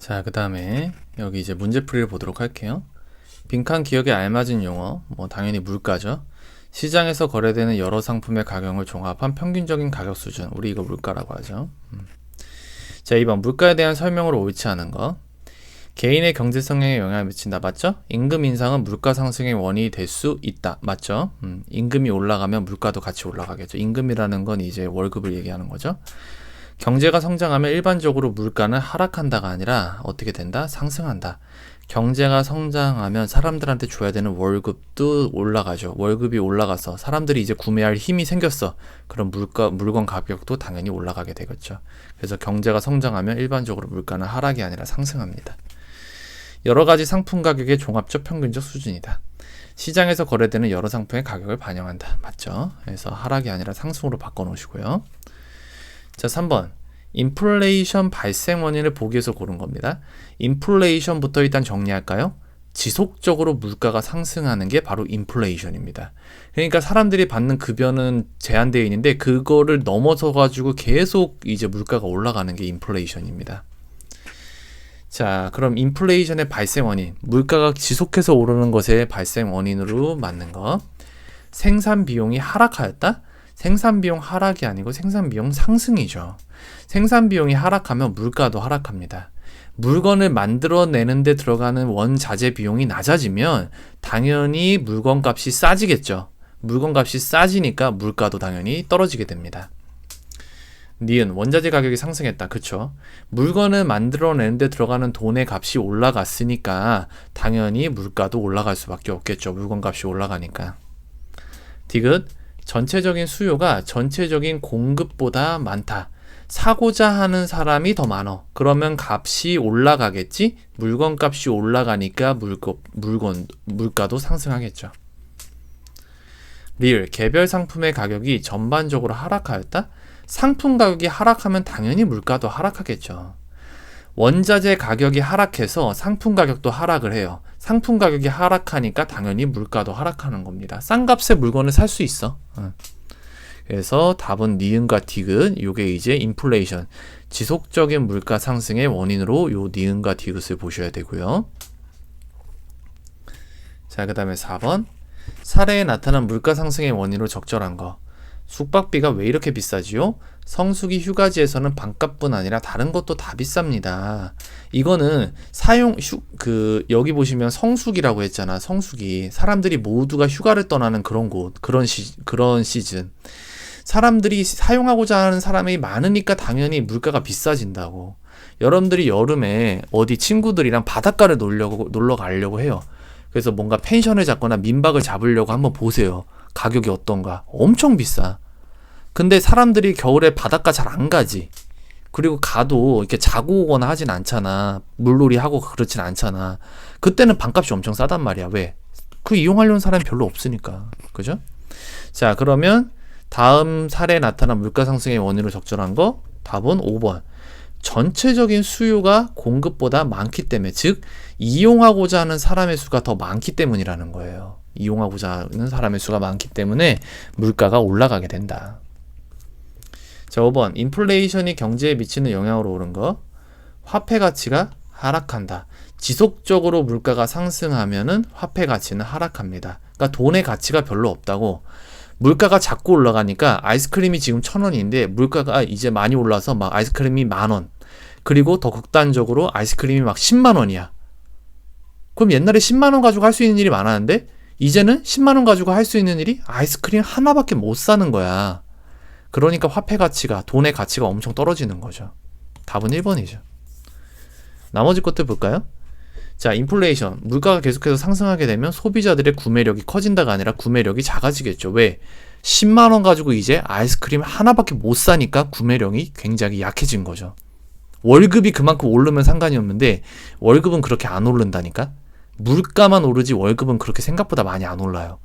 자, 그 다음에 여기 이제 문제풀이를 보도록 할게요. 빈칸 기억에 알맞은 용어, 당연히 물가죠. 시장에서 거래되는 여러 상품의 가격을 종합한 평균적인 가격 수준, 우리 이거 물가라고 하죠. 자, 2번 물가에 대한 설명으로 옳지 않은 거. 개인의 경제 성향에 영향을 미친다. 맞죠? 임금 인상은 물가 상승의 원인이 될 수 있다. 맞죠? 임금이 올라가면 물가도 같이 올라가겠죠. 임금이라는 건 이제 월급을 얘기하는 거죠. 경제가 성장하면 일반적으로 물가는 하락한다가 아니라 어떻게 된다? 상승한다. 경제가 성장하면 사람들한테 줘야 되는 월급도 올라가죠. 월급이 올라가서 사람들이 이제 구매할 힘이 생겼어. 그럼 물건 가격도 당연히 올라가게 되겠죠. 그래서 경제가 성장하면 일반적으로 물가는 하락이 아니라 상승합니다. 여러 가지 상품 가격의 종합적 평균적 수준이다. 시장에서 거래되는 여러 상품의 가격을 반영한다. 맞죠? 그래서 하락이 아니라 상승으로 바꿔놓으시고요. 자, 3번. 인플레이션 발생 원인을 보기 위해서 고른 겁니다. 인플레이션부터 일단 정리할까요? 지속적으로 물가가 상승하는 게 바로 인플레이션입니다. 그러니까 사람들이 받는 급여는 제한되어 있는데 그거를 넘어서 가지고 계속 이제 물가가 올라가는 게 인플레이션입니다. 자, 그럼 인플레이션의 발생 원인, 물가가 지속해서 오르는 것의 발생 원인으로 맞는 거. 생산 비용이 하락하였다? 생산 비용 하락이 아니고 생산 비용 상승이죠. 생산 비용이 하락하면 물가도 하락합니다. 물건을 만들어내는 데 들어가는 원자재 비용이 낮아지면 당연히 물건 값이 싸지겠죠. 물건 값이 싸지니까 물가도 당연히 떨어지게 됩니다. 니은 원자재 가격이 상승했다. 그쵸? 물건을 만들어내는 데 들어가는 돈의 값이 올라갔으니까 당연히 물가도 올라갈 수밖에 없겠죠. 물건 값이 올라가니까. 디귿 전체적인 수요가 전체적인 공급보다 많다. 사고자 하는 사람이 더 많어. 그러면 값이 올라가겠지? 물건 값이 올라가니까 물가도 상승하겠죠. 리을 개별 상품의 가격이 전반적으로 하락하였다? 상품 가격이 하락하면 당연히 물가도 하락하겠죠. 원자재 가격이 하락해서 상품 가격도 하락을 해요. 상품 가격이 하락하니까 당연히 물가도 하락하는 겁니다. 싼 값에 물건을 살 수 있어. 그래서 답은 니은과 디귿, 요게 이제 인플레이션, 지속적인 물가 상승의 원인으로 요 니은과 디귿을 보셔야 되고요. 자, 그 다음에 4번. 사례에 나타난 물가 상승의 원인으로 적절한 거. 숙박비가 왜 이렇게 비싸지요? 성수기 휴가지에서는 방값뿐 아니라 다른 것도 다 비쌉니다. 이거는 여기 보시면 성수기라고 했잖아. 성수기. 사람들이 모두가 휴가를 떠나는 그런 곳, 그런 시즌. 사람들이 사용하고자 하는 사람이 많으니까 당연히 물가가 비싸진다고. 여러분들이 여름에 어디 친구들이랑 바닷가를 놀러 가려고 해요. 그래서 뭔가 펜션을 잡거나 민박을 잡으려고 한번 보세요. 가격이 어떤가? 엄청 비싸. 근데 사람들이 겨울에 바닷가 잘 안 가지. 그리고 가도 이렇게 자고 오거나 하진 않잖아. 물놀이 하고 그렇진 않잖아. 그때는 방값이 엄청 싸단 말이야. 왜? 그 이용하려는 사람이 별로 없으니까. 그죠? 자, 그러면 다음 사례에 나타난 물가 상승의 원인으로 적절한 거 답은 5번. 전체적인 수요가 공급보다 많기 때문에, 즉 이용하고자 하는 사람의 수가 더 많기 때문이라는 거예요. 이용하고자 하는 사람의 수가 많기 때문에 물가가 올라가게 된다. 자, 5번. 인플레이션이 경제에 미치는 영향으로 오른 거. 화폐 가치가 하락한다. 지속적으로 물가가 상승하면은 화폐 가치는 하락합니다. 그러니까 돈의 가치가 별로 없다고. 물가가 자꾸 올라가니까 아이스크림이 지금 1,000원인데 물가가 이제 많이 올라서 막 아이스크림이 10,000원. 그리고 더 극단적으로 아이스크림이 막 10만 원이야. 그럼 옛날에 10만 원 가지고 할 수 있는 일이 많았는데 이제는 10만 원 가지고 할 수 있는 일이 아이스크림 하나밖에 못 사는 거야. 그러니까 화폐 가치가, 돈의 가치가 엄청 떨어지는 거죠. 답은 1번이죠. 나머지 것들 볼까요? 자, 인플레이션. 물가가 계속해서 상승하게 되면 소비자들의 구매력이 커진다가 아니라 구매력이 작아지겠죠. 왜? 10만 원 가지고 이제 아이스크림 하나밖에 못 사니까 구매력이 굉장히 약해진 거죠. 월급이 그만큼 오르면 상관이 없는데 월급은 그렇게 안 오른다니까? 물가만 오르지 월급은 그렇게 생각보다 많이 안 올라요.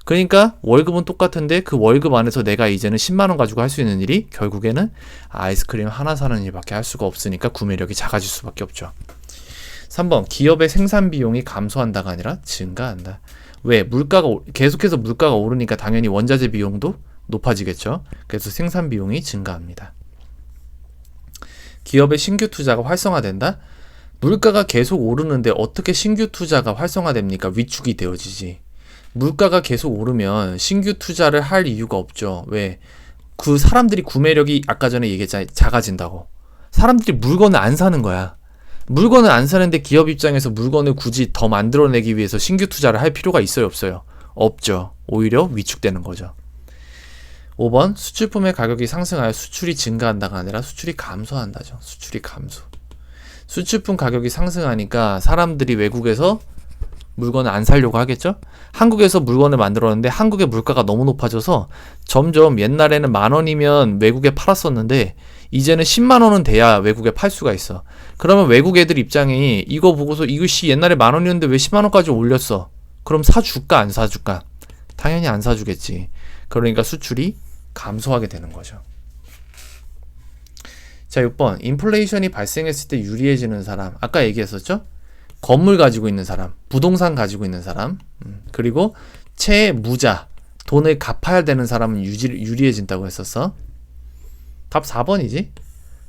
그러니까 월급은 똑같은데 그 월급 안에서 내가 이제는 10만 원 가지고 할 수 있는 일이 결국에는 아이스크림 하나 사는 일밖에 할 수가 없으니까 구매력이 작아질 수밖에 없죠. 3번. 기업의 생산 비용이 감소한다가 아니라 증가한다. 왜? 계속해서 물가가 오르니까 당연히 원자재 비용도 높아지겠죠. 그래서 생산 비용이 증가합니다. 기업의 신규 투자가 활성화된다. 물가가 계속 오르는데 어떻게 신규 투자가 활성화됩니까? 위축이 되어지지. 물가가 계속 오르면 신규 투자를 할 이유가 없죠. 왜? 그 사람들이 구매력이 아까 전에 얘기했잖아요. 작아진다고. 사람들이 물건을 안 사는 거야. 물건을 안 사는데 기업 입장에서 물건을 굳이 더 만들어내기 위해서 신규 투자를 할 필요가 있어요? 없어요? 없죠. 오히려 위축되는 거죠. 5번 수출품의 가격이 상승하여 수출이 증가한다가 아니라 수출이 감소한다죠. 수출이 감소. 수출품 가격이 상승하니까 사람들이 외국에서 물건을 안 사려고 하겠죠? 한국에서 물건을 만들었는데 한국의 물가가 너무 높아져서 점점 옛날에는 10,000원이면 외국에 팔았었는데 이제는 100,000원은 돼야 외국에 팔 수가 있어. 그러면 외국 애들 입장이 이거 보고서 이것이 옛날에 10,000원이었는데 왜 100,000원까지 올렸어? 그럼 사줄까 안 사줄까? 당연히 안 사주겠지. 그러니까 수출이 감소하게 되는 거죠. 자, 6번 인플레이션이 발생했을 때 유리해지는 사람. 아까 얘기했었죠? 건물 가지고 있는 사람, 부동산 가지고 있는 사람, 그리고 채무자, 돈을 갚아야 되는 사람은 유리해진다고 했었어. 답 4번이지.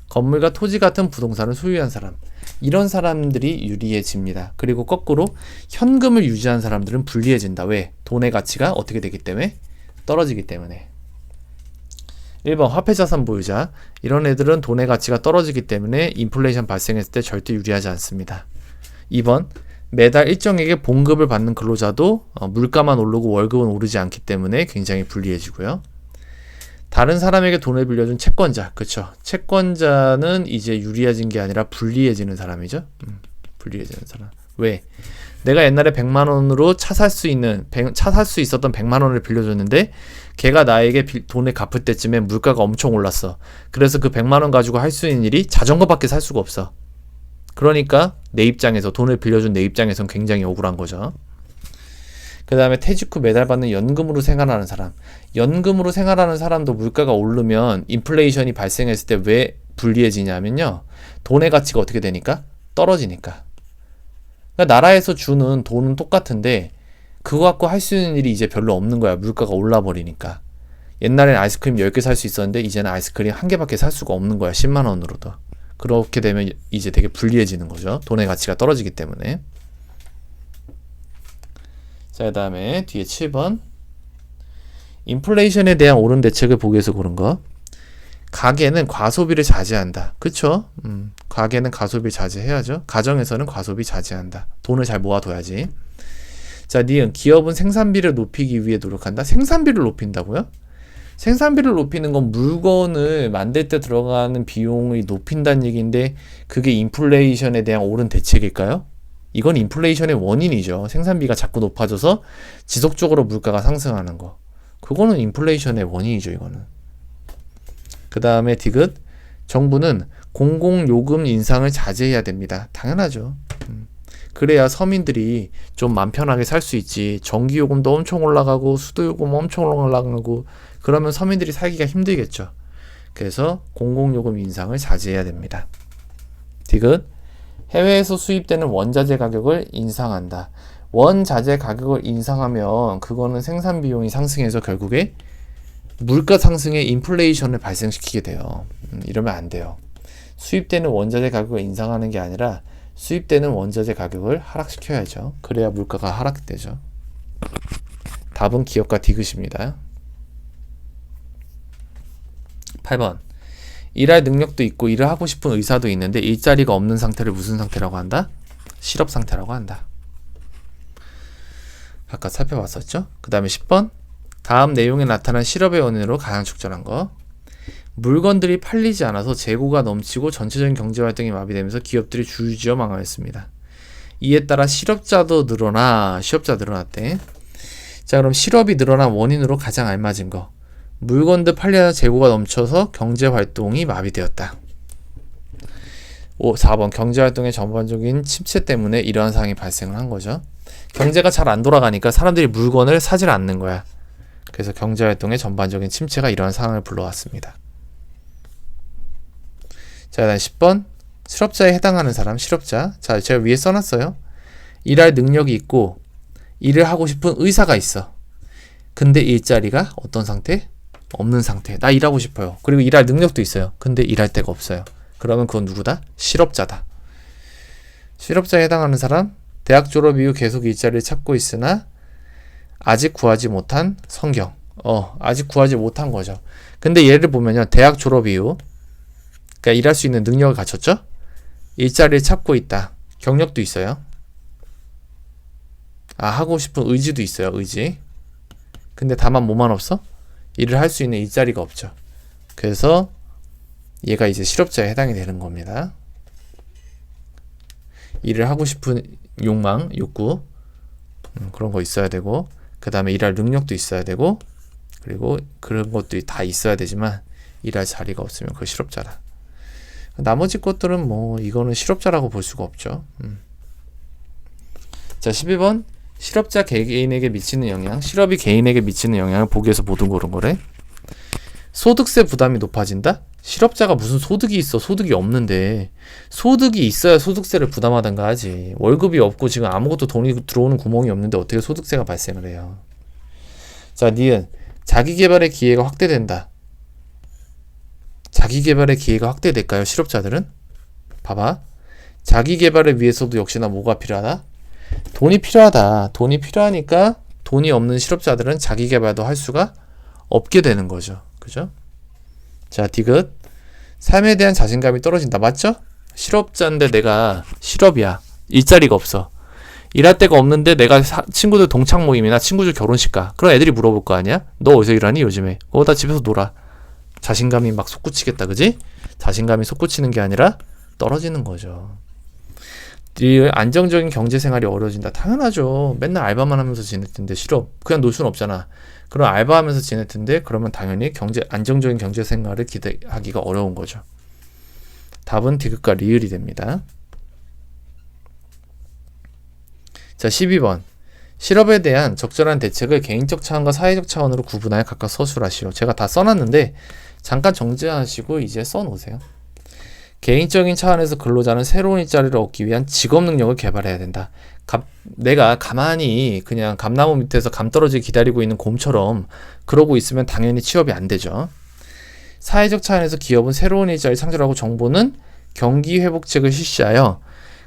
건물과 토지 같은 부동산을 소유한 사람. 이런 사람들이 유리해집니다. 그리고 거꾸로 현금을 유지한 사람들은 불리해진다. 왜? 돈의 가치가 어떻게 되기 때문에? 떨어지기 때문에. 1번 화폐자산 보유자. 이런 애들은 돈의 가치가 떨어지기 때문에 인플레이션 발생했을 때 절대 유리하지 않습니다. 2번 매달 일정액의 봉급을 받는 근로자도 물가만 오르고 월급은 오르지 않기 때문에 굉장히 불리해지고요. 다른 사람에게 돈을 빌려준 채권자, 그쵸? 채권자는 이제 유리해진 게 아니라 불리해지는 사람이죠. 불리해지는 사람. 왜? 내가 옛날에 100만원으로 차 살 수 있었던 100만원을 빌려줬는데 걔가 나에게 돈을 갚을 때쯤에 물가가 엄청 올랐어. 그래서 그 100만원 가지고 할 수 있는 일이 자전거밖에 살 수가 없어. 그러니까 내 입장에서 돈을 빌려준 내 입장에선 굉장히 억울한 거죠. 그 다음에 퇴직 후 매달 받는 연금으로 생활하는 사람. 연금으로 생활하는 사람도 물가가 오르면 인플레이션이 발생했을 때 왜 불리해지냐면요. 돈의 가치가 어떻게 되니까? 떨어지니까. 그러니까 나라에서 주는 돈은 똑같은데 그거 갖고 할 수 있는 일이 이제 별로 없는 거야. 물가가 올라버리니까. 옛날엔 아이스크림 10개 살 수 있었는데 이제는 아이스크림 1개밖에 살 수가 없는 거야. 10만원으로도. 그렇게 되면 이제 되게 불리해지는 거죠. 돈의 가치가 떨어지기 때문에. 자, 그 다음에 뒤에 7번 인플레이션에 대한 옳은 대책을 보기 위해서 고른 거. 가계는 과소비를 자제한다. 그쵸? 가계는 과소비를 자제해야죠. 가정에서는 과소비 자제한다. 돈을 잘 모아둬야지. 자, 니은 기업은 생산비를 높이기 위해 노력한다. 생산비를 높인다고요? 생산비를 높이는 건 물건을 만들 때 들어가는 비용을 높인다는 얘기인데 그게 인플레이션에 대한 옳은 대책일까요? 이건 인플레이션의 원인이죠. 생산비가 자꾸 높아져서 지속적으로 물가가 상승하는 거. 그거는 인플레이션의 원인이죠, 이거는. 그 다음에 디귿 정부는 공공요금 인상을 자제해야 됩니다. 당연하죠. 그래야 서민들이 좀 맘 편하게 살 수 있지. 전기요금도 엄청 올라가고 수도요금 엄청 올라가고 그러면 서민들이 살기가 힘들겠죠. 그래서 공공요금 인상을 자제해야 됩니다. 디귿 해외에서 수입되는 원자재 가격을 인상한다. 원자재 가격을 인상하면 그거는 생산 비용이 상승해서 결국에 물가 상승에 인플레이션을 발생시키게 돼요. 이러면 안 돼요. 수입되는 원자재 가격을 인상하는 게 아니라 수입되는 원자재 가격을 하락시켜야죠. 그래야 물가가 하락되죠. 답은 기업과 디귿입니다. 8번 일할 능력도 있고 일을 하고 싶은 의사도 있는데 일자리가 없는 상태를 무슨 상태라고 한다? 실업 상태라고 한다. 아까 살펴봤었죠? 그 다음에 10번 다음 내용에 나타난 실업의 원인으로 가장 적절한 거. 물건들이 팔리지 않아서 재고가 넘치고 전체적인 경제활동이 마비되면서 기업들이 주저앉아 망하였습니다. 이에 따라 실업자도 늘어났대. 자, 그럼 실업이 늘어난 원인으로 가장 알맞은 거. 물건들 팔려서 재고가 넘쳐서 경제활동이 마비되었다. 4번 경제활동의 전반적인 침체 때문에 이러한 상황이 발생을 한 거죠. 경제가 잘 안 돌아가니까 사람들이 물건을 사질 않는 거야. 그래서 경제활동의 전반적인 침체가 이러한 상황을 불러왔습니다. 자, 다음 10번 실업자에 해당하는 사람, 실업자. 자, 제가 위에 써놨어요. 일할 능력이 있고 일을 하고 싶은 의사가 있어. 근데 일자리가 어떤 상태? 없는 상태. 나 일하고 싶어요. 그리고 일할 능력도 있어요. 근데 일할 데가 없어요. 그러면 그건 누구다? 실업자다. 실업자에 해당하는 사람, 대학 졸업 이후 계속 일자리를 찾고 있으나 아직 구하지 못한 성경. 아직 구하지 못한 거죠. 근데 얘를 보면요. 대학 졸업 이후, 그러니까 일할 수 있는 능력을 갖췄죠? 일자리를 찾고 있다. 경력도 있어요. 하고 싶은 의지도 있어요. 의지. 근데 다만 뭐만 없어? 일을 할 수 있는 일자리가 없죠. 그래서 얘가 이제 실업자에 해당이 되는 겁니다. 일을 하고 싶은 욕망, 욕구, 그런 거 있어야 되고, 그 다음에 일할 능력도 있어야 되고, 그리고 그런 것들이 다 있어야 되지만 일할 자리가 없으면 그거 실업자다. 나머지 것들은 뭐 이거는 실업자라고 볼 수가 없죠. 자, 12번 실업자 개인에게 미치는 영향. 실업이 개인에게 미치는 영향을 보기에서 모두 고른 거래. 소득세 부담이 높아진다? 실업자가 무슨 소득이 있어? 소득이 없는데. 소득이 있어야 소득세를 부담하던가 하지. 월급이 없고 지금 아무것도 돈이 들어오는 구멍이 없는데 어떻게 소득세가 발생을 해요? 자, 니은 자기개발의 기회가 확대된다. 자기개발의 기회가 확대될까요? 실업자들은? 봐봐. 자기개발을 위해서도 역시나 뭐가 필요하다? 돈이 필요하다. 돈이 필요하니까 돈이 없는 실업자들은 자기개발도 할 수가 없게 되는 거죠. 그죠? 자, 디귿. 삶에 대한 자신감이 떨어진다. 맞죠? 실업자인데 내가 실업이야. 일자리가 없어. 일할 데가 없는데 내가 친구들 동창 모임이나 친구들 결혼식 가. 그럼 애들이 물어볼 거 아니야? 너 어디서 일하니 요즘에? 나 집에서 놀아. 자신감이 막 솟구치겠다. 그지? 자신감이 솟구치는 게 아니라 떨어지는 거죠. 이 안정적인 경제생활이 어려워진다. 당연하죠. 맨날 알바만 하면서 지낼 텐데 실업. 그냥 놀 수는 없잖아. 그럼 알바하면서 지낼 텐데 그러면 당연히 안정적인 경제생활을 기대하기가 어려운 거죠. 답은 디귿과 리을이 됩니다. 자, 12번. 실업에 대한 적절한 대책을 개인적 차원과 사회적 차원으로 구분하여 각각 서술하시오. 제가 다 써놨는데 잠깐 정지하시고 이제 써놓으세요. 개인적인 차원에서 근로자는 새로운 일자리를 얻기 위한 직업 능력을 개발해야 된다. 내가 가만히 그냥 감나무 밑에서 감 떨어지기 기다리고 있는 곰처럼 그러고 있으면 당연히 취업이 안 되죠. 사회적 차원에서 기업은 새로운 일자리 창출하고 정부는 경기 회복책을 실시하여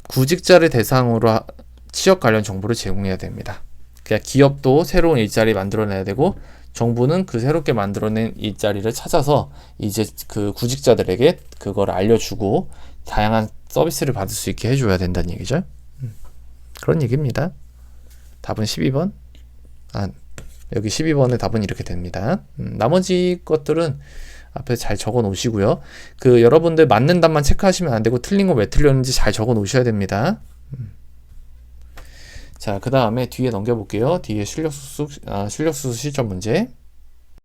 구직자를 대상으로 취업 관련 정보를 제공해야 됩니다. 그러니까 기업도 새로운 일자리 만들어내야 되고 정부는 그 새롭게 만들어낸 일자리를 찾아서 이제 그 구직자들에게 그걸 알려주고 다양한 서비스를 받을 수 있게 해줘야 된다는 얘기죠. 그런 얘기입니다. 답은 12번. 여기 12번의 답은 이렇게 됩니다. 나머지 것들은 앞에 잘 적어 놓으시고요. 여러분들 맞는 답만 체크하시면 안 되고 틀린 거 왜 틀렸는지 잘 적어 놓으셔야 됩니다. 자, 그 다음에 뒤에 넘겨볼게요. 뒤에 실력수수 실전 문제.